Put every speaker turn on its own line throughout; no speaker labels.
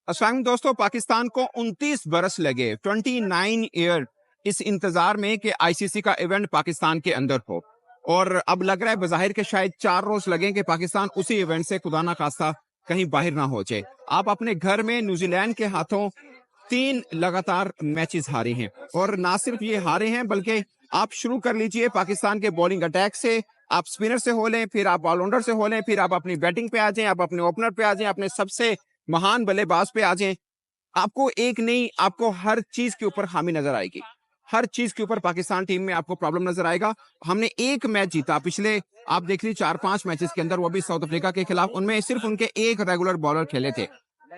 अस्सलाम दोस्तों, पाकिस्तान को 29 बरस लगे, 29 ईयर इस इंतजार में कि आईसीसी का इवेंट पाकिस्तान के अंदर हो। और अब लग रहा है बज़ाहिर के शायद 4 रोज लगें कि पाकिस्तान उसी इवेंट से खुदा ना खास्ता कहीं बाहर ना हो जाए। आप अपने घर में न्यूजीलैंड के हाथों 3 लगातार मैचेस हारे हैं और ना सिर्फ ये हारे हैं बल्कि आप शुरू कर लीजिए पाकिस्तान के बॉलिंग अटैक से। आप स्पिनर से हो लें, फिर आप ऑलराउंडर से हो लें, फिर आप अपनी बैटिंग पे आ जाएं, आप अपने ओपनर पे आ जाएं, अपने सबसे महान बल्लेबाज पे आ जाएं। आपको एक नहीं, आपको हर चीज के ऊपर खामी नजर आएगी। हर चीज के ऊपर पाकिस्तान टीम में आपको प्रॉब्लम नजर आएगा। हमने एक मैच जीता पिछले, आप देख लीजिए 4-5 मैचेस के अंदर, वो भी साउथ अफ्रीका के खिलाफ, उनमें सिर्फ उनके एक रेगुलर बॉलर खेले थे।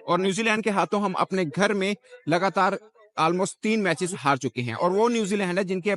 और न्यूजीलैंड के हाथों हम अपने घर में लगातार ऑलमोस्ट 3 मैचेस हार चुके हैं। और वो न्यूजीलैंड है जिनके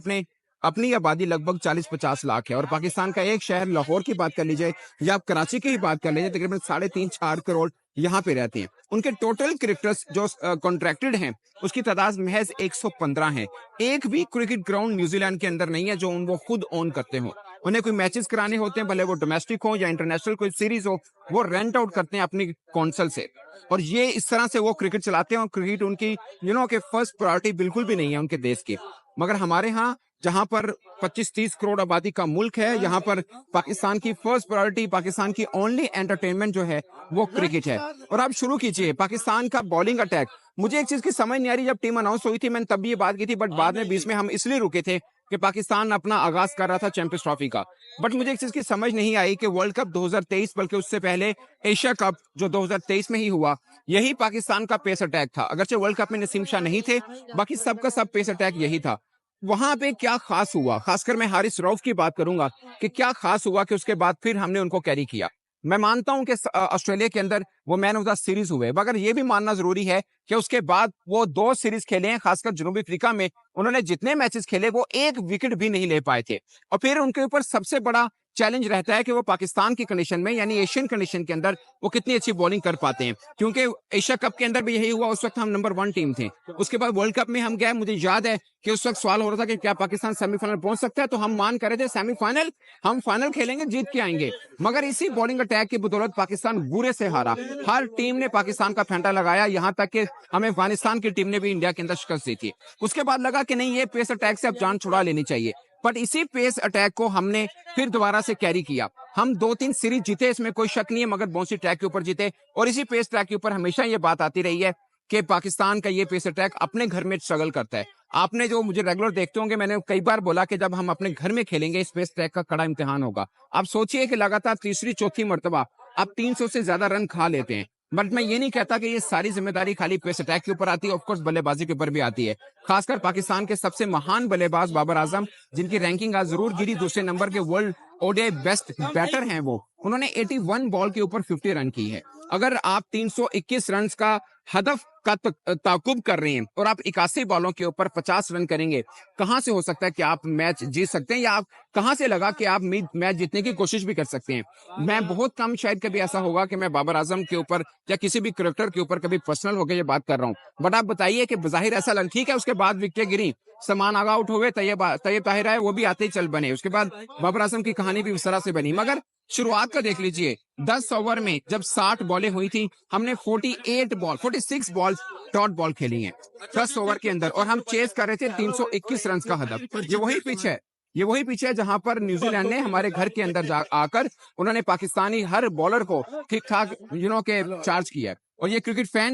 अपनी आबादी लगभग 40-50 लाख है। और पाकिस्तान का एक शहर लाहौर की बात कर लीजिए या आप कराची की ही बात कर लीजिए, तकरीबन 3.5-4 करोड़ यहाँ पे रहते हैं। उनके टोटल क्रिकेटर्स जो कॉन्ट्रैक्टेड हैं उसकी तादाद महज 115 है। एक भी क्रिकेट ग्राउंड न्यूजीलैंड के अंदर नहीं है जो वो खुद ओन करते हो। उन्हें कोई मैचेस कराने होते हैं, भले वो डोमेस्टिक हो या इंटरनेशनल कोई सीरीज हो, वो रेंट आउट करते हैं अपनी कौंसल से। और ये इस तरह से वो क्रिकेट चलाते हैं। और क्रिकेट उनकी के फर्स्ट प्रायोरिटी बिल्कुल भी नहीं है उनके देश की। मगर हमारे यहाँ जहां पर 25-30 करोड़ आबादी का मुल्क है, यहाँ पर पाकिस्तान की फर्स्ट प्रायोरिटी, पाकिस्तान की ओनली एंटरटेनमेंट जो है वो क्रिकेट है। और आप शुरू कीजिए पाकिस्तान का बॉलिंग अटैक। मुझे एक चीज की समझ नहीं आ रही, जब टीम अनाउंस हुई थी मैंने तब ये बात की थी, बट बाद में बीच में हम इसलिए रुके थे कि पाकिस्तान अपना आगाज कर रहा था चैंपियंस ट्रॉफी का। बट मुझे एक चीज की समझ नहीं आई कि वर्ल्ड कप 2023 बल्कि उससे पहले एशिया कप जो 2023 में ही हुआ, यही पाकिस्तान का पेस अटैक था। अगरचे वर्ल्ड कप में नसीम शाह नहीं थे, बाकी सबका सब पेस अटैक यही था। वहां पे क्या खास हुआ, खासकर मैं हारिस रऊफ की बात करूंगा कि क्या खास हुआ कि उसके बाद फिर हमने उनको कैरी किया। मैं मानता हूं कि ऑस्ट्रेलिया के अंदर वो मैन ऑफ द सीरीज हुए, मगर ये भी मानना जरूरी है कि उसके बाद वो 2 सीरीज खेले हैं, खासकर जनूबी अफ्रीका में उन्होंने जितने मैचेस खेले वो एक विकेट भी नहीं ले पाए थे। और फिर उनके ऊपर सबसे बड़ा चैलेंज रहता है कि वो पाकिस्तान की कंडीशन में, यानी एशियन कंडीशन के अंदर, वो कितनी अच्छी बॉलिंग कर पाते हैं। क्योंकि एशिया कप के अंदर भी यही हुआ, उस वक्त हम नंबर 1 टीम थे। उसके बाद वर्ल्ड कप में हम गए, मुझे याद है कि उस वक्त सवाल हो रहा था कि क्या पाकिस्तान सेमीफाइनल पहुंच सकता है, तो हम मान कर रहे थे सेमीफाइनल, हम फाइनल खेलेंगे, जीत के आएंगे। मगर इसी बॉलिंग अटैक की बदौलत पाकिस्तान बुरे से हारा। हर टीम ने पाकिस्तान का फेंटा लगाया, यहां तक कि हमें अफगानिस्तान की टीम ने भी इंडिया के अंदर शिकस्त दी थी। उसके बाद लगा कि नहीं, ये पेस अटैक से अब जान छुड़ा लेनी चाहिए। बट इसी पेस अटैक को हमने फिर दोबारा से कैरी किया। हम 2-3 सीरीज जीते, इसमें कोई शक नहीं है, मगर बाउंसी ट्रैक के ऊपर जीते। और इसी पेस ट्रैक के ऊपर हमेशा ये बात आती रही है कि पाकिस्तान का ये पेस अटैक अपने घर में स्ट्रगल करता है। आपने जो मुझे रेगुलर देखते होंगे, मैंने कई बार बोला कि जब हम अपने घर में खेलेंगे इस पेस ट्रैक का कड़ा इम्तिहान होगा। आप सोचिए कि लगातार तीसरी-चौथी मर्तबा आप 300 से ज्यादा रन खा लेते हैं। बट मैं ये नहीं कहता कि ये सारी जिम्मेदारी खाली पेस अटैक के ऊपर आती है, ऑफकोर्स बल्लेबाजी के ऊपर भी आती है। खासकर पाकिस्तान के सबसे महान बल्लेबाज बाबर आजम, जिनकी रैंकिंग आज जरूर गिरी, दूसरे नंबर के वर्ल्ड ओडीआई बेस्ट बैटर हैं वो, उन्होंने 81 बॉल के ऊपर 50 रन की है। अगर आप 321 रन का हदफ का ताकुब कर रहे हैं और आप 81 बॉलों के ऊपर 50 रन करेंगे, कहां से हो सकता है कि आप मैच जीत सकते हैं, या आप कहां से लगा कि आप मैच जीतने की कोशिश भी कर सकते हैं। मैं बहुत कम शायद कभी ऐसा होगा कि मैं बाबर आजम के ऊपर या किसी भी क्रिकेटर के ऊपर कभी पर्सनल होकर ये बात कर रहा हूं। बट आप बताइए कि बज़ाहिर ऐसा लग, ठीक है उसके बाद विकेटें गिरी, समान आगा आउट हुए, तैयब ताहिर आए, वो भी आते ही चल बने, उसके बाद बाबर आजम की कहानी भी उस तरह से बनी। मगर शुरुआत का देख लीजिए, 10 ओवर में जब 60 बॉलें हुई थी, हमने 46 बॉल डॉट बॉल खेली हैं 10 ओवर के अंदर, और हम चेस कर रहे थे 321 रन का हदफ। ये वही पिच है जहां पर न्यूजीलैंड ने हमारे घर के अंदर आकर उन्होंने पाकिस्तानी हर बॉलर को ठीक ठाक के चार्ज किया। और ये क्रिकेट फैन